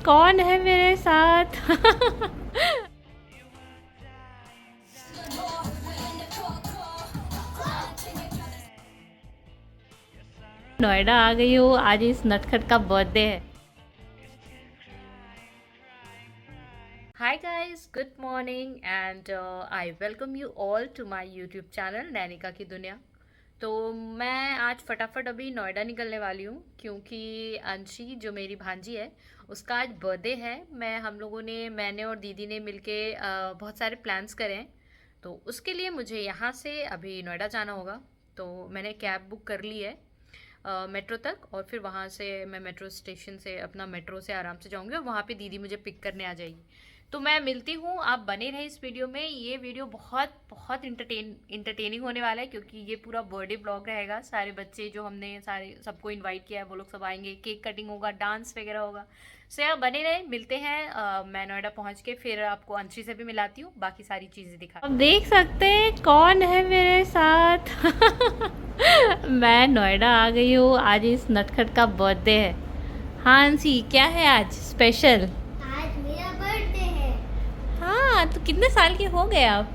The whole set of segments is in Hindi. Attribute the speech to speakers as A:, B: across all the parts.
A: कौन है मेरे साथ? नोएडा आ गई हूँ, आज इस नटखट का बर्थडे है। Hi guys, good morning and I welcome you all to my YouTube channel Nainika की दुनिया। तो मैं आज फटाफट अभी नोएडा निकलने वाली हूँ क्योंकि अंशी जो मेरी भांजी है उसका आज बर्थडे है। मैंने और दीदी ने मिलके बहुत सारे प्लान्स करे हैं। तो उसके लिए मुझे यहाँ से अभी नोएडा जाना होगा। तो मैंने कैब बुक कर ली है मेट्रो तक, और फिर वहाँ से मैं मेट्रो स्टेशन से अपना मेट्रो से आराम से जाऊँगी और वहाँ पे दीदी मुझे पिक करने आ जाएगी। तो मैं मिलती हूँ, आप बने रहे इस वीडियो में। ये वीडियो बहुत बहुत इंटरटेनिंग होने वाला है क्योंकि ये पूरा बर्थडे ब्लॉग रहेगा। सारे बच्चे जो हमने सारे सबको इनवाइट किया है वो लोग सब आएंगे, केक कटिंग होगा, डांस वगैरह होगा। सो यार बने रहे, मिलते हैं। मैं नोएडा पहुँच के फिर आपको अंशी से भी मिलाती हूँ, बाकी सारी चीज़ें दिखा। अब देख सकते हैं कौन है मेरे साथ। मैं नोएडा आ गई हूँ, आज इस नटखट का बर्थडे है। हाँ अंशी, क्या है आज स्पेशल?
B: आज मेरा बर्थडे है।
A: हाँ, तो कितने साल के हो गए आप?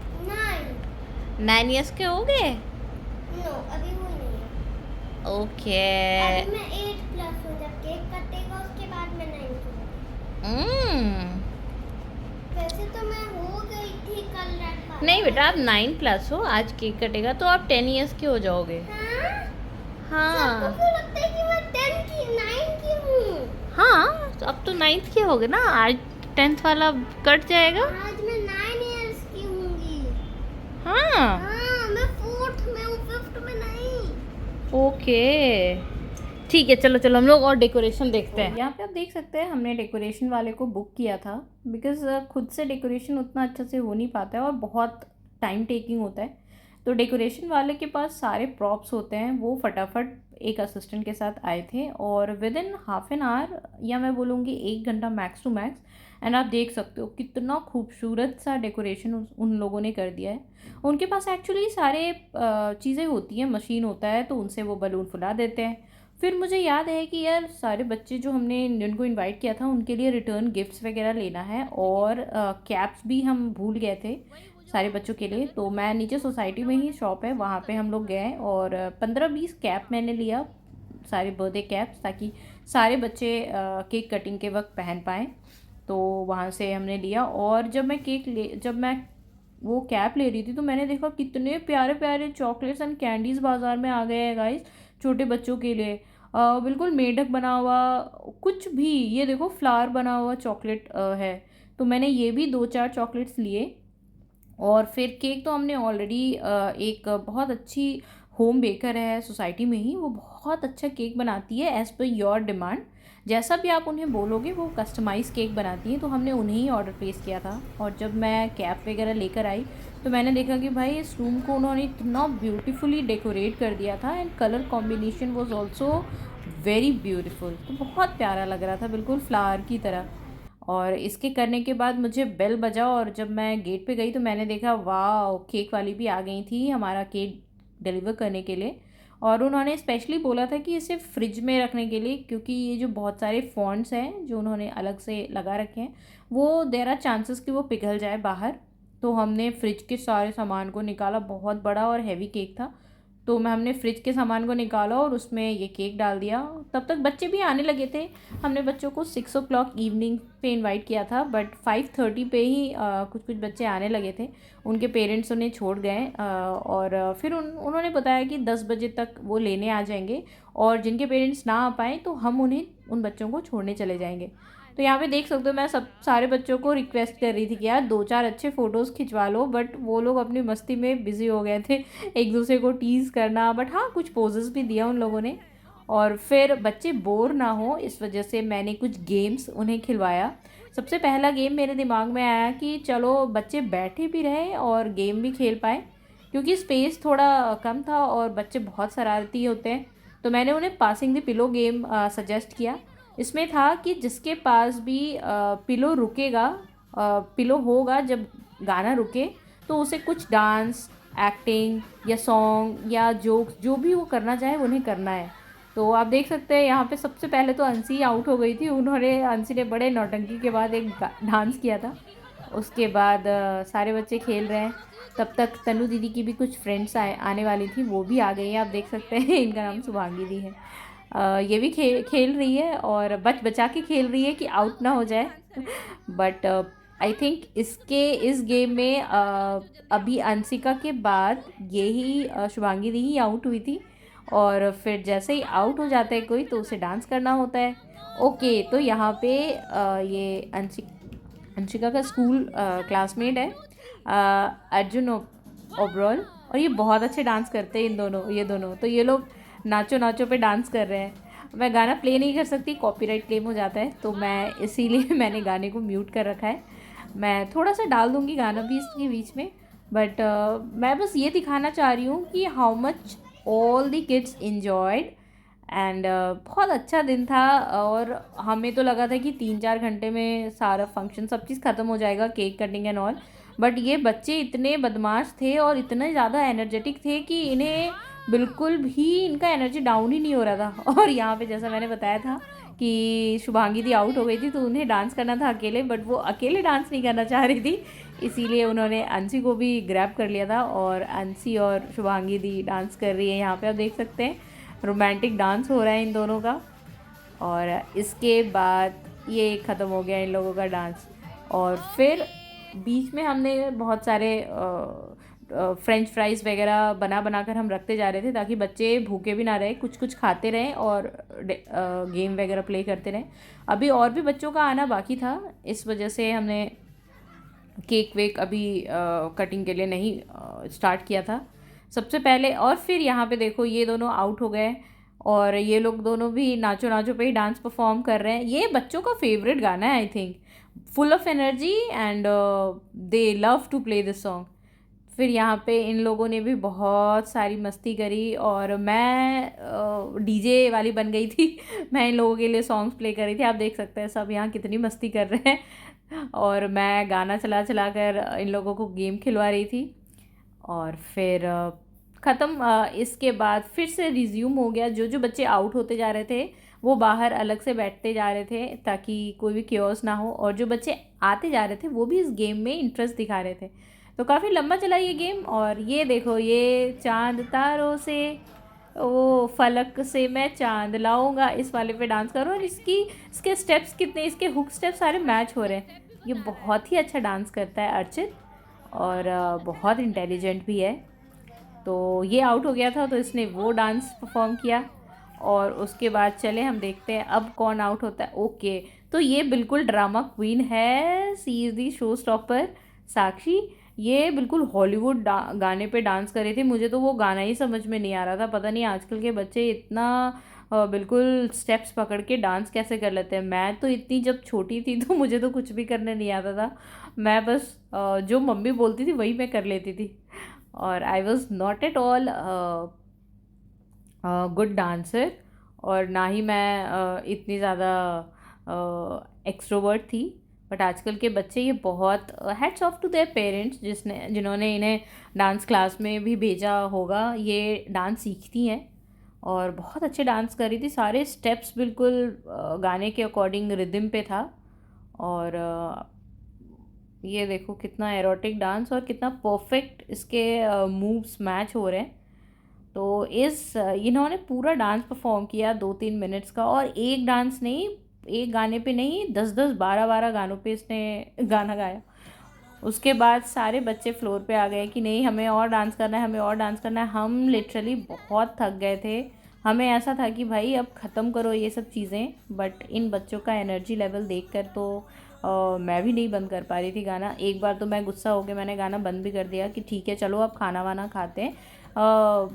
A: 9 ईयर्स के हो गए?
B: नो, अभी हुई नहीं है।
A: ओके।
B: अभी मैं 8+ हूँ। जब केक कटेगा उसके बाद मैं 9 हूँ।
A: हम्म।
B: वैसे तो मैं हो गई थी कल रात को।
A: नहीं बेटा, आप 9+ हो, आज केक कटेगा तो आप 10 ईयर्स के हो जाओगे।
B: हाँ? सबको
A: हाँ
B: क्यों लगता है कि मैं 10 की 9 की हूँ?
A: हाँ, तो अब तो 9th के हो गए ना, आज 10th वाला कट जाएगा।
B: आज मैं 9 इयर्स की होंगी।
A: हाँ
B: हाँ, मैं 4th में हूँ, 5th में नहीं।
A: ओके, ठीक है। चलो चलो हम लोग और डेकोरेशन देखते हैं। यहाँ पे आप देख सकते हैं हमने डेकोरेशन वाले को बुक किया था बिकॉज खुद से डेकोरेशन उतना अच्छा से हो नहीं पाता है और बहुत टाइम टेकिंग होता है। तो डेकोरेशन वाले के पास सारे प्रॉप्स होते हैं, वो फटाफट एक असिस्टेंट के साथ आए थे और with in half an hour या मैं बोलूँगी 1 घंटा मैक्स टू मैक्स। एंड आप देख सकते हो कितना खूबसूरत सा डेकोरेशन उन लोगों ने कर दिया है। उनके पास एक्चुअली सारे चीज़ें होती हैं, मशीन होता है तो उनसे वो बलून फुला देते हैं। फिर मुझे याद है कि यार सारे बच्चे जो हमने जिनको इनवाइट किया था उनके लिए रिटर्न गिफ्ट्स वगैरह लेना है और कैप्स भी हम भूल गए थे सारे बच्चों के लिए। तो मैं नीचे सोसाइटी में ही शॉप है वहाँ पे हम लोग गए और 15-20 कैप मैंने लिया, सारे बर्थडे कैप्स, ताकि सारे बच्चे केक कटिंग के वक्त पहन पाएँ। तो वहाँ से हमने लिया और जब मैं वो कैप ले रही थी तो मैंने देखा कितने प्यारे प्यारे चॉकलेट्स एंड कैंडीज़ बाज़ार में आ गए हैं गाइस, छोटे बच्चों के लिए। बिल्कुल मेढक बना हुआ, कुछ भी, ये देखो फ्लावर बना हुआ चॉकलेट है। तो मैंने ये भी 2-4 चॉकलेट्स लिए और फिर केक तो हमने ऑलरेडी एक बहुत अच्छी होम बेकर है सोसाइटी में ही, वो बहुत अच्छा केक बनाती है एज़ पर योर डिमांड। जैसा भी आप उन्हें बोलोगे वो कस्टमाइज़ केक बनाती है, तो हमने उन्हें ही ऑर्डर प्लेस किया था। और जब मैं कैप वगैरह लेकर आई तो मैंने देखा कि भाई इस रूम को उन्होंने इतना ब्यूटीफुली डेकोरेट कर दिया था and colour combination was also very beautiful. तो बहुत प्यारा लग रहा था, बिल्कुल फ्लावर की तरह। और इसके करने के बाद मुझे बेल बजा और जब मैं गेट पे गई तो मैंने देखा वाह, केक वाली भी आ गई थी हमारा केक डिलीवर करने के लिए। और उन्होंने स्पेशली बोला था कि इसे फ्रिज में रखने के लिए, क्योंकि ये जो बहुत सारे फॉन्ट्स हैं जो उन्होंने अलग से लगा रखे हैं वो देयर आर चांसेस कि वो पिघल जाए बाहर। तो हमने फ्रिज के सारे सामान को निकाला, बहुत बड़ा और हैवी केक था। तो हमने फ्रिज के सामान को निकाला और उसमें ये केक डाल दिया। तब तक बच्चे भी आने लगे थे। हमने बच्चों को 6 o'clock इवनिंग पे इनवाइट किया था बट 5:30 पे ही कुछ कुछ बच्चे आने लगे थे। उनके पेरेंट्स उन्हें छोड़ गए और फिर उन्होंने बताया कि 10 बजे तक वो लेने आ जाएंगे और जिनके पेरेंट्स ना आ पाएँ तो हम उन्हें उन बच्चों को छोड़ने चले जाएंगे। तो यहाँ पे देख सकते हो मैं सारे बच्चों को रिक्वेस्ट कर रही थी कि यार 2-4 अच्छे फ़ोटोज़ खिंचवा लो, बट वो लोग अपनी मस्ती में बिज़ी हो गए थे, एक दूसरे को टीज़ करना। बट हाँ, कुछ पोजेस भी दिया उन लोगों ने। और फिर बच्चे बोर ना हो इस वजह से मैंने कुछ गेम्स उन्हें खिलवाया। सबसे पहला गेम मेरे दिमाग में आया कि चलो बच्चे बैठे भी रहे और गेम भी खेल पाए, क्योंकि स्पेस थोड़ा कम था और बच्चे बहुत शरारती होते हैं। तो मैंने उन्हें passing the pillow game suggest किया। इसमें था कि जिसके पास भी पिलो रुकेगा, पिलो होगा जब गाना रुके, तो उसे कुछ डांस, एक्टिंग या सॉन्ग या जोक्स जो भी वो करना चाहे उन्हें करना है। तो आप देख सकते हैं यहाँ पे सबसे पहले तो अंशी आउट हो गई थी। अंशी ने बड़े नौटंकी के बाद एक डांस किया था। उसके बाद सारे बच्चे खेल रहे हैं। तब तक तनु दीदी की भी कुछ फ्रेंड्स आने वाली थी, वो भी आ गई हैं। आप देख सकते हैं इनका नाम शुभांगी दी है। ये भी खेल रही है और बचा के खेल रही है कि आउट ना हो जाए। बट आई थिंक इस गेम में अभी अंशिका के बाद यही शुभांगी दी ही आउट हुई थी। और फिर जैसे ही आउट हो जाता है कोई तो उसे डांस करना होता है। ओके, तो यहाँ पे ये अंशिका का स्कूल क्लासमेट है अर्जुन ओबरॉल, और ये बहुत अच्छे डांस करते हैं ये दोनों। तो ये लोग नाचो नाचो पे डांस कर रहे हैं। मैं गाना प्ले नहीं कर सकती, कॉपीराइट क्लेम हो जाता है, तो मैं इसीलिए मैंने गाने को म्यूट कर रखा है। मैं थोड़ा सा डाल दूँगी गाना भी इसके बीच में, बट मैं बस ये दिखाना चाह रही हूँ कि how much all the kids enjoyed. And बहुत अच्छा दिन था। और हमें तो लगा था कि 3-4 घंटे में सारा फंक्शन सब चीज़ ख़त्म हो जाएगा, cake cutting and all. But ये बच्चे इतने बदमाश थे और इतने ज़्यादा एनर्जेटिक थे कि इन्हें बिल्कुल भी इनका एनर्जी डाउन ही नहीं हो रहा था। और यहाँ पे जैसा मैंने बताया था कि शुभांगी दी आउट हो गई थी, तो उन्हें डांस करना था अकेले, बट वो अकेले डांस नहीं करना चाह रही थी। इसीलिए उन्होंने अंशी को भी ग्रैब कर लिया था और अंशी और शुभांगी दी डांस कर रही है। यहाँ पे आप देख सकते हैं रोमांटिक डांस हो रहा है इन दोनों का। और इसके बाद ये ख़त्म हो गया इन लोगों का डांस। और फिर बीच में हमने बहुत सारे फ्रेंच फ्राइज़ वगैरह बना कर हम रखते जा रहे थे, ताकि बच्चे भूखे भी ना रहे, कुछ कुछ खाते रहें और गेम वगैरह प्ले करते रहें। अभी और भी बच्चों का आना बाकी था, इस वजह से हमने केक वेक अभी कटिंग के लिए नहीं स्टार्ट किया था सबसे पहले। और फिर यहाँ पे देखो ये दोनों आउट हो गए और ये लोग दोनों भी नाचो नाचो पे ही डांस परफॉर्म कर रहे हैं। ये बच्चों का फेवरेट गाना है I think, full of energy and they love to play this song. फिर यहाँ पे इन लोगों ने भी बहुत सारी मस्ती करी और मैं डीजे वाली बन गई थी। मैं इन लोगों के लिए सॉन्ग्स प्ले कर रही थी। आप देख सकते हैं सब यहाँ कितनी मस्ती कर रहे हैं और मैं गाना चला चला कर इन लोगों को गेम खिलवा रही थी। और फिर ख़त्म। इसके बाद फिर से रिज्यूम हो गया। जो जो बच्चे आउट होते जा रहे थे वो बाहर अलग से बैठते जा रहे थे ताकि कोई भी क्योस ना हो, और जो बच्चे आते जा रहे थे वो भी इस गेम में इंटरेस्ट दिखा रहे थे। तो काफ़ी लंबा चला ये गेम। और ये देखो ये चांद तारों से ओ फलक से मैं चांद लाऊंगा, इस वाले पे डांस करो। और इसके स्टेप्स कितने, इसके हुक स्टेप्स सारे मैच हो रहे हैं। ये बहुत ही अच्छा डांस करता है अर्चित, और बहुत इंटेलिजेंट भी है। तो ये आउट हो गया था तो इसने वो डांस परफॉर्म किया। और उसके बाद चले हम देखते हैं अब कौन आउट होता है। ओके, तो ये बिल्कुल ड्रामा क्वीन है, सी इज़ दी शो स्टॉपर साक्षी। ये बिल्कुल हॉलीवुड गाने पे डांस कर रही थी। मुझे तो वो गाना ही समझ में नहीं आ रहा था। पता नहीं आजकल के बच्चे इतना बिल्कुल स्टेप्स पकड़ के डांस कैसे कर लेते हैं। मैं तो इतनी जब छोटी थी तो मुझे तो कुछ भी करने नहीं आता था। मैं बस जो मम्मी बोलती थी वही मैं कर लेती थी। और I was not at all good dancer, और ना ही मैं इतनी ज़्यादा एक्सट्रोवर्ट थी। बट आजकल के बच्चे ये बहुत hats off to their parents जिन्होंने इन्हें डांस क्लास में भी भेजा होगा। ये डांस सीखती हैं और बहुत अच्छे डांस कर रही थी। सारे स्टेप्स बिल्कुल गाने के अकॉर्डिंग रिदम पे था। और ये देखो कितना एरोटिक डांस और कितना परफेक्ट इसके मूव्स मैच हो रहे हैं। तो इन्होंने पूरा डांस परफॉर्म किया 2-3 मिनट्स का, और एक डांस नहीं, एक गाने पे नहीं, 10-10 12-12 गानों पे इसने गाना गाया। उसके बाद सारे बच्चे फ्लोर पे आ गए कि नहीं हमें और डांस करना है, हमें और डांस करना है। हम लिटरली बहुत थक गए थे। हमें ऐसा था कि भाई अब ख़त्म करो ये सब चीज़ें। बट इन बच्चों का एनर्जी लेवल देखकर तो मैं भी नहीं बंद कर पा रही थी गाना। एक बार तो मैं गुस्सा हो गया, मैंने गाना बंद भी कर दिया कि ठीक है चलो अब खाना वाना खाते हैं।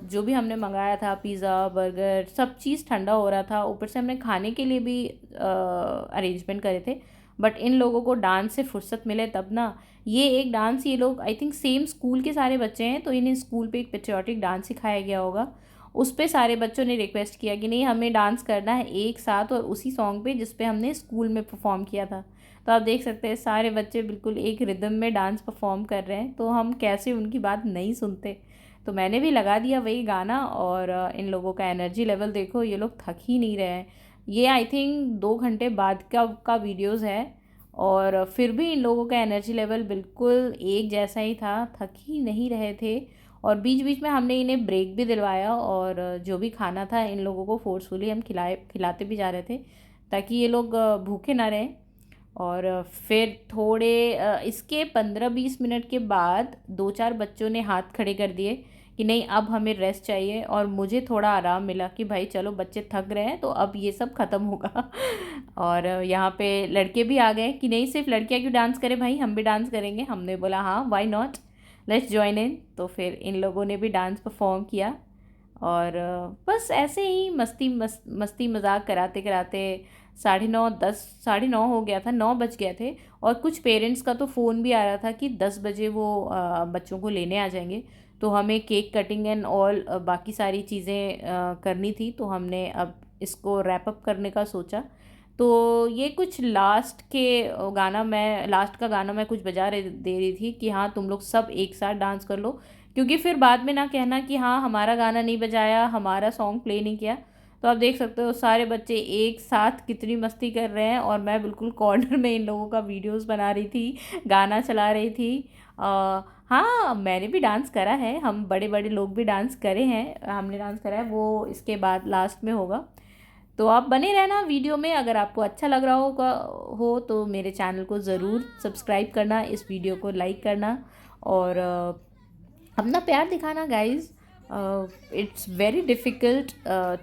A: जो भी हमने मंगाया था पिज़्ज़ा बर्गर सब चीज़ ठंडा हो रहा था, ऊपर से हमने खाने के लिए भी अरेंजमेंट करे थे। बट इन लोगों को डांस से फुर्सत मिले तब ना। ये एक डांस ये लोग आई थिंक सेम स्कूल के सारे बच्चे हैं, तो इन्हें स्कूल पे एक पेट्रियाटिक डांस सिखाया गया होगा। उस पे सारे बच्चों ने रिक्वेस्ट किया कि नहीं हमें डांस करना है एक साथ, और उसी सॉन्ग पे जिस पे हमने स्कूल में परफॉर्म किया था। तो आप देख सकते हैं सारे बच्चे बिल्कुल एक रिदम में डांस परफॉर्म कर रहे हैं, तो हम कैसे उनकी बात नहीं सुनते। तो मैंने भी लगा दिया वही गाना। और इन लोगों का एनर्जी लेवल देखो, ये लोग थक ही नहीं रहे हैं। ये आई थिंक 2 घंटे बाद का वीडियोज़ है, और फिर भी इन लोगों का एनर्जी लेवल बिल्कुल एक जैसा ही था, थक ही नहीं रहे थे। और बीच बीच में हमने इन्हें ब्रेक भी दिलवाया, और जो भी खाना था इन लोगों को फोर्सफुली हम खिलाते भी जा रहे थे, ताकि ये लोग भूखे ना रहें। और फिर थोड़े इसके 15-20 मिनट के बाद 2-4 बच्चों ने हाथ खड़े कर दिए कि नहीं, अब हमें रेस्ट चाहिए। और मुझे थोड़ा आराम मिला कि भाई चलो, बच्चे थक रहे हैं तो अब ये सब ख़त्म होगा। और यहाँ पे लड़के भी आ गए कि नहीं, सिर्फ लड़कियाँ क्यों डांस करें भाई, हम भी डांस करेंगे। हमने बोला हाँ, why not, let's join in. तो फिर इन लोगों ने भी डांस परफॉर्म किया, और बस ऐसे ही मस्ती मजाक कराते कराते 9:30 10 9:30 हो गया था, 9 बज गए थे। और कुछ पेरेंट्स का तो फ़ोन भी आ रहा था कि 10 बजे वो बच्चों को लेने आ जाएंगे। तो हमें केक कटिंग एंड ऑल बाकी सारी चीज़ें करनी थी, तो हमने अब इसको रैप अप करने का सोचा। तो ये कुछ लास्ट का गाना मैं कुछ दे रही थी कि हाँ, तुम लोग सब एक साथ डांस कर लो, क्योंकि फिर बाद में ना कहना कि हाँ, हमारा गाना नहीं बजाया, हमारा सॉन्ग प्ले नहीं किया। तो आप देख सकते हो सारे बच्चे एक साथ कितनी मस्ती कर रहे हैं, और मैं बिल्कुल कॉर्नर में इन लोगों का वीडियोस बना रही थी, गाना चला रही थी। हाँ, मैंने भी डांस करा है, हम बड़े बड़े लोग भी डांस करे हैं, हमने डांस करा है, वो इसके बाद लास्ट में होगा। तो आप बने रहना वीडियो में। अगर आपको अच्छा लग रहा हो तो मेरे चैनल को ज़रूर सब्सक्राइब करना, इस वीडियो को लाइक करना, और अपना प्यार दिखाना guys. It's very difficult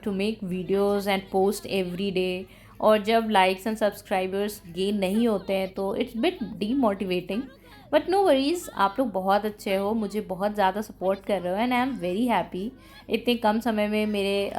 A: to make videos and post every day, और जब लाइक्स एंड सब्सक्राइबर्स गेन नहीं होते हैं तो it's bit demotivating. But no worries, आप लोग बहुत अच्छे हो, मुझे बहुत ज़्यादा सपोर्ट कर रहे हो, and I am very happy. इतने कम समय में मेरे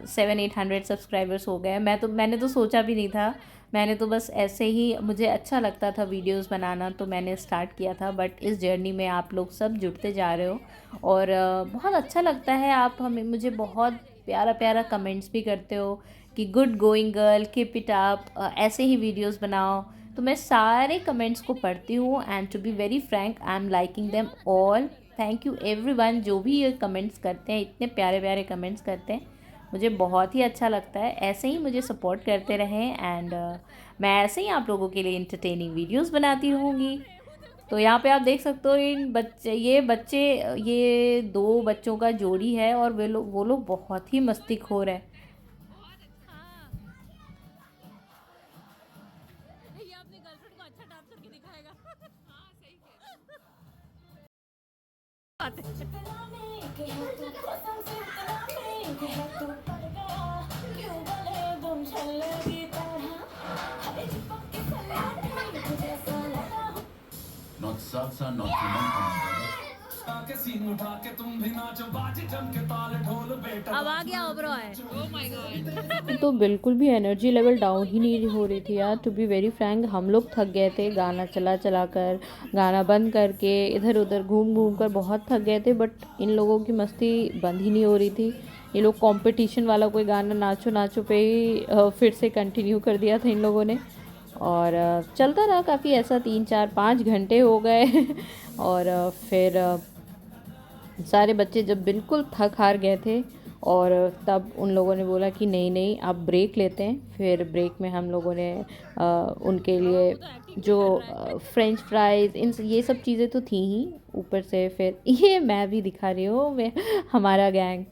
A: 700-800 सब्सक्राइबर्स हो गए। मैंने तो सोचा भी नहीं था, मैंने तो बस ऐसे ही, मुझे अच्छा लगता था वीडियोस बनाना, तो मैंने स्टार्ट किया था। बट इस जर्नी में आप लोग सब जुड़ते जा रहे हो, और बहुत अच्छा लगता है। आप मुझे बहुत प्यारा प्यारा कमेंट्स भी करते हो कि good going girl, keep it up, ऐसे ही वीडियोस बनाओ। तो मैं सारे कमेंट्स को पढ़ती हूँ, and to be very frank, I am liking them all. Thank you everyone जो भी ये कमेंट्स करते हैं, इतने प्यारे प्यारे कमेंट्स करते हैं, मुझे बहुत ही अच्छा लगता है। ऐसे ही मुझे सपोर्ट करते रहें, एंड मैं ऐसे ही आप लोगों के लिए इंटरटेनिंग वीडियोस बनाती रहूँगी। तो यहाँ पे आप देख सकते हो ये 2 बच्चों का जोड़ी है, और वो लोग बहुत ही मस्तीखोर है।
C: Not salsa, not
D: के सीन उठा के तुम भी नाचो, बाजे जम के ताल ढोल बेटा।
A: अब आ गया ओबरो है। Oh my God. तो बिल्कुल भी एनर्जी लेवल डाउन ही नहीं हो रही थी यार, टू बी वेरी फ्रैंक। हम लोग थक गए थे, गाना चला कर, गाना बंद करके, इधर उधर घूम घूम कर बहुत थक गए थे। बट इन लोगों की मस्ती बंद ही नहीं हो रही थी। ये लोग कंपटीशन वाला कोई गाना नाचो नाचो पे ही फिर से कंटिन्यू कर दिया था इन लोगों ने, और चलता रहा काफ़ी ऐसा, 3-4-5 घंटे हो गए। और फिर सारे बच्चे जब बिल्कुल थक हार गए थे, और तब उन लोगों ने बोला कि नहीं नहीं, आप ब्रेक लेते हैं। फिर ब्रेक में हम लोगों ने उनके लिए जो फ्रेंच फ्राइज़, ये सब चीज़ें तो थी ही, ऊपर से फिर ये मैं भी दिखा रही हूँ, हमारा गैंग,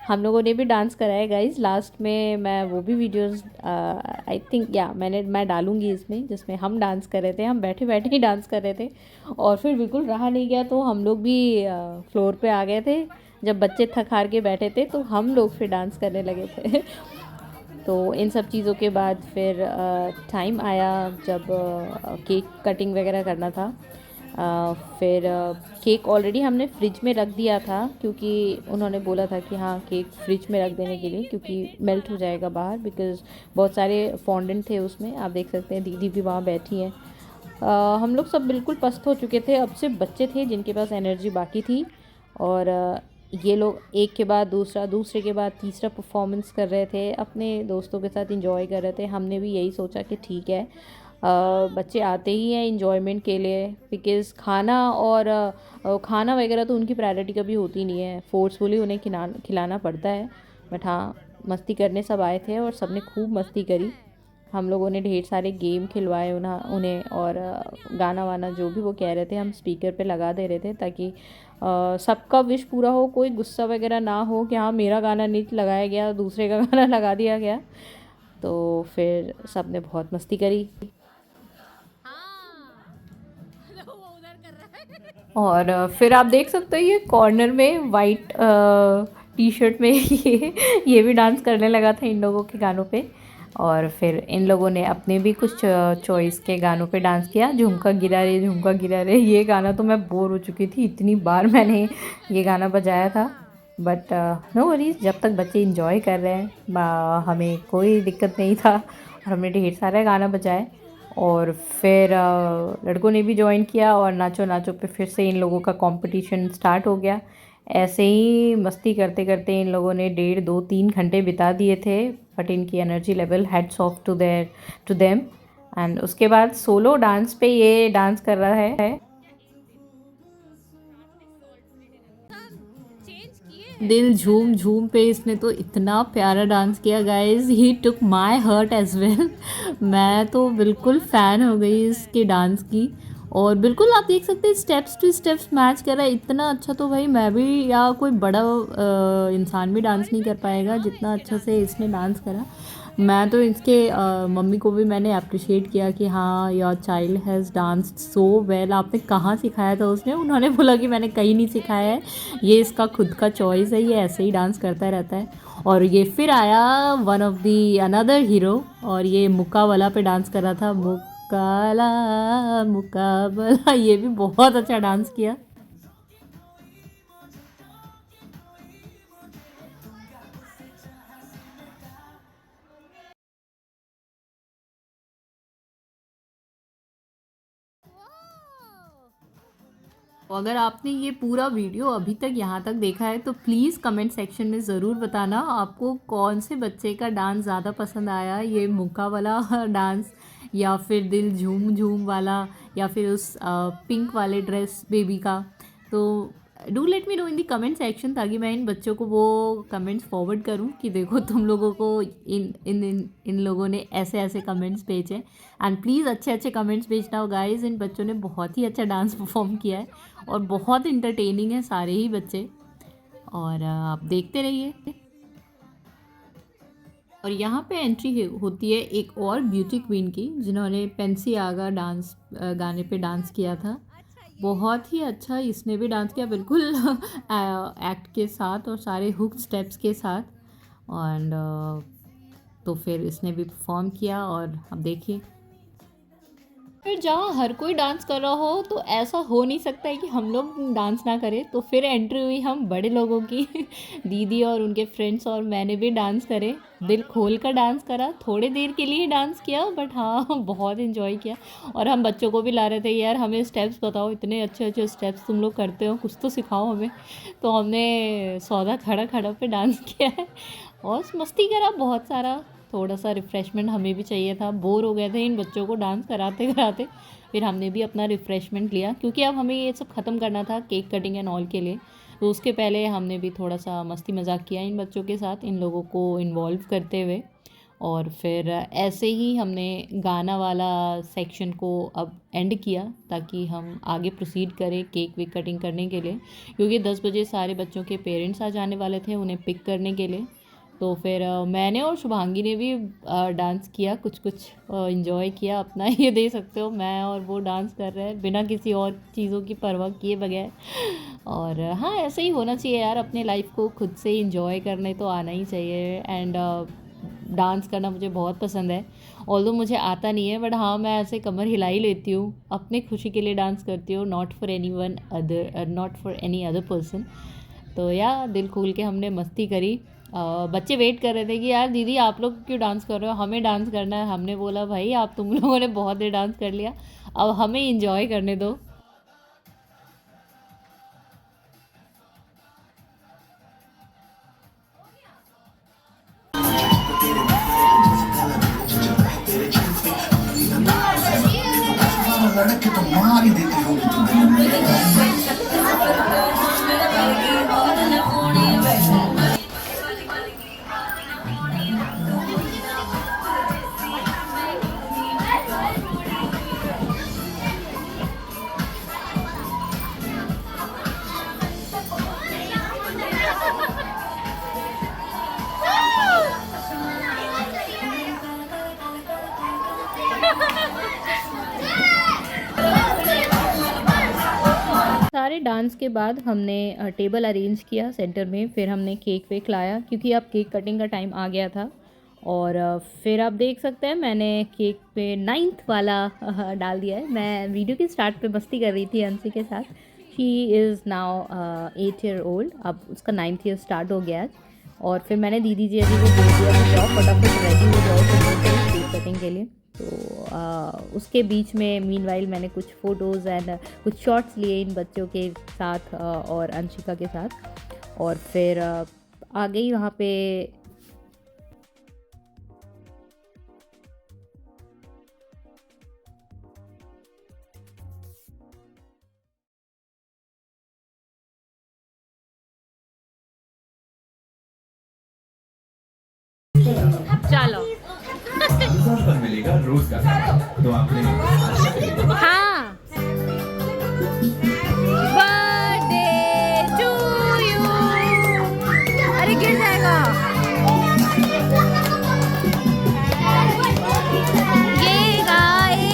A: हम लोगों ने भी डांस कराया गाइस। लास्ट में मैं वो भी वीडियोस आई थिंक मैं डालूँगी इसमें, जिसमें हम डांस कर रहे थे, हम बैठे बैठे ही डांस कर रहे थे। और फिर बिल्कुल रहा नहीं गया, तो हम लोग भी फ्लोर पे आ गए थे। जब बच्चे थक हार के बैठे थे तो हम लोग फिर डांस करने लगे थे। तो इन सब चीज़ों के बाद फिर टाइम आया जब केक कटिंग वगैरह करना था। फिर केक ऑलरेडी हमने फ्रिज में रख दिया था, क्योंकि उन्होंने बोला था कि हाँ, केक फ्रिज में रख देने के लिए, क्योंकि मेल्ट हो जाएगा बाहर, बिकॉज़ बहुत सारे फॉन्डेंट थे उसमें। आप देख सकते हैं दीदी भी वहाँ बैठी हैं। हम लोग सब बिल्कुल पस्त हो चुके थे, अब सिर्फ बच्चे थे जिनके पास एनर्जी बाकी थी। और ये लोग एक के बाद दूसरा, दूसरे के बाद तीसरा परफॉर्मेंस कर रहे थे, अपने दोस्तों के साथ एंजॉय कर रहे थे। हमने भी यही सोचा कि ठीक है, बच्चे आते ही हैं इंजॉयमेंट के लिए, बिकॉज़ खाना वगैरह तो उनकी प्रायोरिटी कभी होती नहीं है, फोर्सफुली उन्हें खिलाना पड़ता है। बट हाँ, मस्ती करने सब आए थे और सब ने खूब मस्ती करी। हम लोगों ने ढेर सारे गेम खिलवाए उन्हें, और गाना वाना जो भी वो कह रहे थे हम स्पीकर पे लगा दे रहे थे, ताकि सबका विश पूरा हो, कोई गुस्सा वगैरह ना हो कि हाँ मेरा गाना नहीं लगाया गया, दूसरे का गाना लगा दिया गया। तो फिर सब ने बहुत मस्ती करी। और फिर आप देख सकते हो ये कॉर्नर में वाइट टी शर्ट में ये भी डांस करने लगा था इन लोगों के गानों पे। और फिर इन लोगों ने अपने भी कुछ चॉइस के गानों पे डांस किया। झुमका गिरा रे, ये गाना तो मैं बोर हो चुकी थी, इतनी बार मैंने ये गाना बजाया था। बट नो वरीज, जब तक बच्चे इंजॉय कर रहे हैं हमें कोई दिक्कत नहीं था, और हमने ढेर सारे गाना बजाए। और फिर लड़कों ने भी ज्वाइन किया, और नाचो नाचो पे फिर से इन लोगों का कंपटीशन स्टार्ट हो गया। ऐसे ही मस्ती करते करते इन लोगों ने 1.5-2-3 घंटे बिता दिए थे। बट इनकी energy level hats off to them. And उसके बाद सोलो डांस पे ये डांस कर रहा है। दिल झूम झूम पे इसने तो इतना प्यारा डांस किया guys, he took my heart as well. मैं तो बिल्कुल फ़ैन हो गई इसके डांस की। और बिल्कुल आप देख सकते हैं स्टेप्स टू स्टेप्स मैच कर रहा है, इतना अच्छा तो भाई मैं भी या कोई बड़ा इंसान भी डांस नहीं कर पाएगा जितना अच्छा से इसने डांस करा। मैं तो इसके मम्मी को भी मैंने अप्रिशिएट किया कि हाँ your child has danced so well. आपने कहाँ सिखाया था उसने? उन्होंने बोला कि मैंने कहीं नहीं सिखाया है, ये इसका खुद का चॉइस है, ये ऐसे ही डांस करता रहता है। और ये फिर आया one of the another hero, और ये मुकाबला पे डांस कर रहा था। मुकाबला ये भी बहुत अच्छा डांस किया। अगर आपने ये पूरा वीडियो अभी तक यहाँ तक देखा है तो प्लीज़ कमेंट सेक्शन में ज़रूर बताना आपको कौन से बच्चे का डांस ज़्यादा पसंद आया, ये मुक्का वाला डांस या फिर दिल झूम झूम वाला, या फिर उस पिंक वाले ड्रेस बेबी का। तो do let me know in the comment section, ताकि मैं इन बच्चों को वो कमेंट्स फॉरवर्ड करूं कि देखो तुम लोगों को इन लोगों ने ऐसे ऐसे कमेंट्स भेजे। एंड प्लीज़ अच्छे अच्छे कमेंट्स भेजना हो गाइस, इन बच्चों ने बहुत ही अच्छा डांस परफॉर्म किया है और बहुत इंटरटेनिंग है सारे ही बच्चे। और आप देखते रहिए। और यहाँ पे एंट्री होती है एक और ब्यूटी क्वीन की, जिन्होंने पेंसी आगा डांस गाने पे डांस किया था। बहुत ही अच्छा इसने भी डांस किया, बिल्कुल एक्ट के साथ और सारे हुक स्टेप्स के साथ। और तो फिर इसने भी परफॉर्म किया। और अब देखिए, फिर जहाँ हर कोई डांस कर रहा हो तो ऐसा हो नहीं सकता है कि हम लोग डांस ना करें। तो फिर एंट्री हुई हम बड़े लोगों की दीदी और उनके फ्रेंड्स, और मैंने भी डांस करे, दिल खोल कर डांस करा। थोड़ी देर के लिए डांस किया, बट हाँ बहुत इन्जॉय किया। और हम बच्चों को भी ला रहे थे, यार हमें स्टेप्स बताओ, इतने अच्छे अच्छे स्टेप्स तुम लोग करते हो, कुछ तो सिखाओ हमें। तो हमने सौदा खड़ा खड़ा पे डांस किया है और मस्ती करा बहुत सारा। थोड़ा सा रिफ़्रेशमेंट हमें भी चाहिए था, बोर हो गए थे इन बच्चों को डांस कराते कराते। फिर हमने भी अपना रिफ़्रेशमेंट लिया, क्योंकि अब हमें ये सब ख़त्म करना था केक कटिंग एंड ऑल के लिए। तो उसके पहले हमने भी थोड़ा सा मस्ती मजाक किया इन बच्चों के साथ, इन लोगों को इन्वॉल्व करते हुए। और फिर ऐसे ही हमने गाना वाला सेक्शन को अब एंड किया, ताकि हम आगे प्रोसीड करें केक वेक कटिंग करने के लिए, क्योंकि 10 बजे सारे बच्चों के पेरेंट्स आ जाने वाले थे उन्हें पिक करने के लिए। तो फिर मैंने और शुभांगी ने भी डांस किया, कुछ इंजॉय किया अपना। ये देख सकते हो मैं और वो डांस कर रहे हैं बिना किसी और चीज़ों की परवाह किए बगैर। और हाँ, ऐसे ही होना चाहिए यार, अपने लाइफ को खुद से इंजॉय करने तो आना ही चाहिए। एंड डांस करना मुझे बहुत पसंद है, ऑल्दो मुझे आता नहीं है, बट हाँ मैं ऐसे कमर हिला ही लेती हूँ, अपने खुशी के लिए डांस करती हूँ, not for any other person. तो या दिल खोल के हमने मस्ती करी। बच्चे वेट कर रहे थे कि यार दीदी आप लोग क्यों डांस कर रहे हो, हमें डांस करना है। हमने बोला भाई आप तुम लोगों ने बहुत देर डांस कर लिया, अब हमें इंजॉय करने दो।
C: लड़क के तो मार ही देते हो
A: सारे डांस के बाद हमने टेबल अरेंज किया सेंटर में, फिर हमने केक वेक लाया क्योंकि अब केक कटिंग का टाइम आ गया था। और फिर आप देख सकते हैं मैंने केक पे 9th वाला डाल दिया है। मैं वीडियो के स्टार्ट पे मस्ती कर रही थी अंशी के साथ। She is now 8 year old, अब उसका 9th ईयर स्टार्ट हो गया आज। और फिर मैंने दीदी जी को बोल दिया कि जाओ फटाफट रेडी हो जाओ केक कटिंग के लिए। तो उसके बीच में मीनवाइल मैंने कुछ फ़ोटोज़ एंड कुछ शॉट्स लिए इन बच्चों के साथ और अंशिका के साथ। और फिर आ गई वहाँ पे चलो
E: पर मिलेगा रोज का खाना। तो आपने
A: हाँ बर्थडे टू यू। अरे गिर जाएगा। ये गाए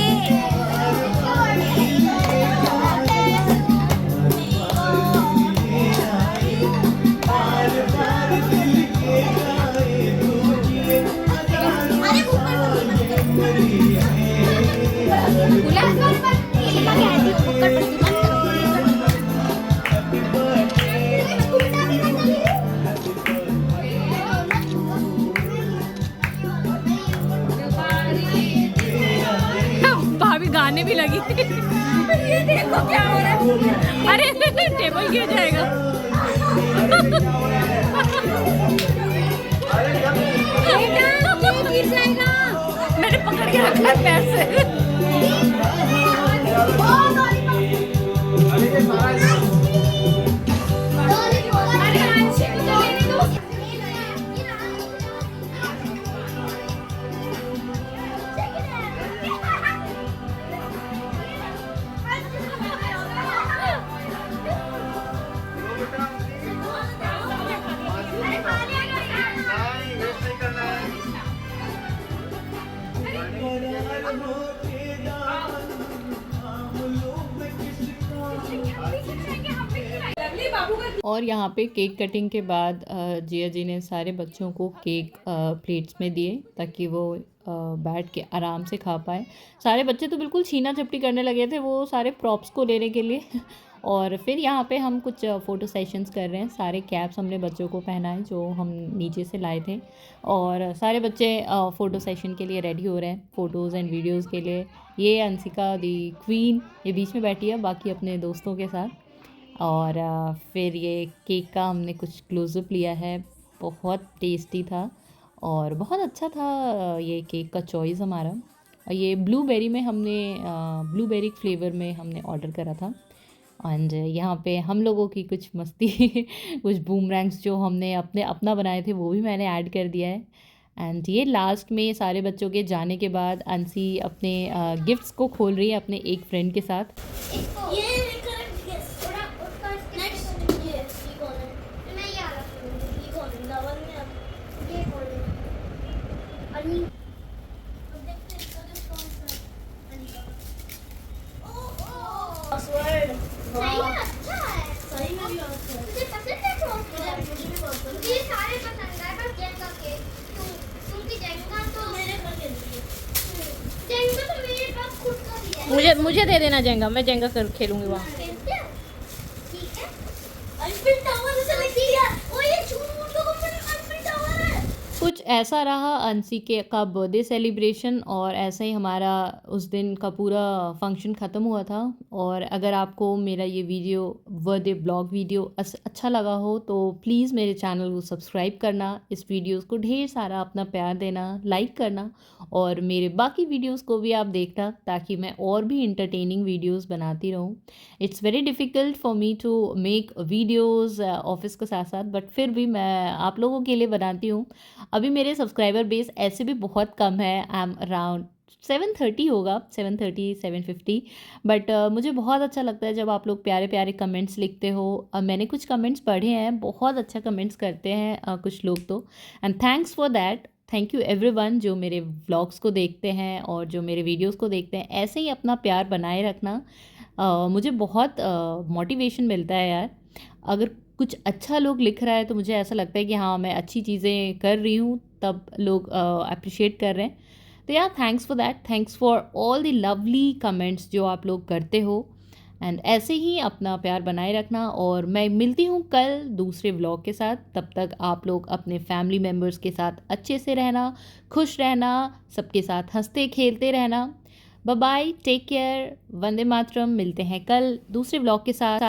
A: भाभी गाने भी लगी। ये देखो क्या हो रहा है। अरे टेबल गिर जाएगा। गिर जाएगा। मैंने पकड़ के रखा है पैर से। और यहाँ पे केक कटिंग के बाद जिया जी ने सारे बच्चों को केक प्लेट्स में दिए ताकि वो बैठ के आराम से खा पाए। सारे बच्चे तो बिल्कुल छीना झपटी करने लगे थे वो सारे प्रॉप्स को लेने के लिए। और फिर यहाँ पे हम कुछ फ़ोटो सेशंस कर रहे हैं। सारे कैप्स हमने बच्चों को पहनाए जो हम नीचे से लाए थे। और सारे बच्चे फ़ोटो सेशन के लिए रेडी हो रहे हैं, फ़ोटोज़ एंड वीडियोज़ के लिए। ये अंशिका दी क्वीन ये बीच में बैठी है बाकी अपने दोस्तों के साथ। और फिर ये केक का हमने कुछ क्लोज़अप लिया है। बहुत टेस्टी था और बहुत अच्छा था ये केक का चॉइस हमारा। ये ब्लूबेरी में हमने ब्लूबेरी फ्लेवर में हमने ऑर्डर करा था। एंड यहाँ पे हम लोगों की कुछ मस्ती कुछ बूमरैंग्स जो हमने अपना बनाए थे वो भी मैंने ऐड कर दिया है। एंड ये लास्ट में सारे बच्चों के जाने के बाद अंशी अपने गिफ्ट्स को खोल रही है अपने एक फ्रेंड के साथ। मुझे दे देना जेंगा, मैं जेंगा कर खेलूंगी वहाँ। कुछ ऐसा रहा अंशी के का बर्थडे सेलिब्रेशन, और ऐसा ही हमारा उस दिन का पूरा फंक्शन ख़त्म हुआ था। और अगर आपको मेरा ये वीडियो बर्थडे ब्लॉग वीडियो अच्छा लगा हो तो प्लीज़ मेरे चैनल को सब्सक्राइब करना, इस वीडियोस को ढेर सारा अपना प्यार देना, लाइक करना, और मेरे बाकी वीडियोस को भी आप देखना ताकि मैं और भी इंटरटेनिंग वीडियोस बनाती रहूँ। It's very difficult for me to make videos office के साथ साथ, बट फिर भी मैं आप लोगों के लिए बनाती हूँ। अभी मेरे सब्सक्राइबर बेस ऐसे भी बहुत कम है, आई एम अराउंड 730 होगा, 730 750, बट मुझे बहुत अच्छा लगता है जब आप लोग प्यारे प्यारे कमेंट्स लिखते हो। मैंने कुछ कमेंट्स पढ़े हैं, बहुत अच्छा कमेंट्स करते हैं कुछ लोग तो, and thanks for that. Thank you everyone जो मेरे व्लॉग्स को देखते हैं और जो मेरे वीडियोस को देखते हैं। ऐसे ही अपना प्यार बनाए रखना, मुझे बहुत मोटिवेशन मिलता है यार। अगर कुछ अच्छा लोग लिख रहा है तो मुझे ऐसा लगता है कि हाँ मैं अच्छी चीज़ें कर रही हूँ, तब लोग अप्रिशिएट कर रहे हैं। तो यार thanks for that, thanks for all the lovely comments जो आप लोग करते हो, एंड ऐसे ही अपना प्यार बनाए रखना। और मैं मिलती हूँ कल दूसरे व्लॉग के साथ, तब तक आप लोग अपने फैमिली मेम्बर्स के साथ अच्छे से रहना, खुश रहना, सबके साथ हंसते खेलते रहना। Bye bye, take care, Vande Mataram. मिलते हैं कल दूसरे व्लॉग के साथ।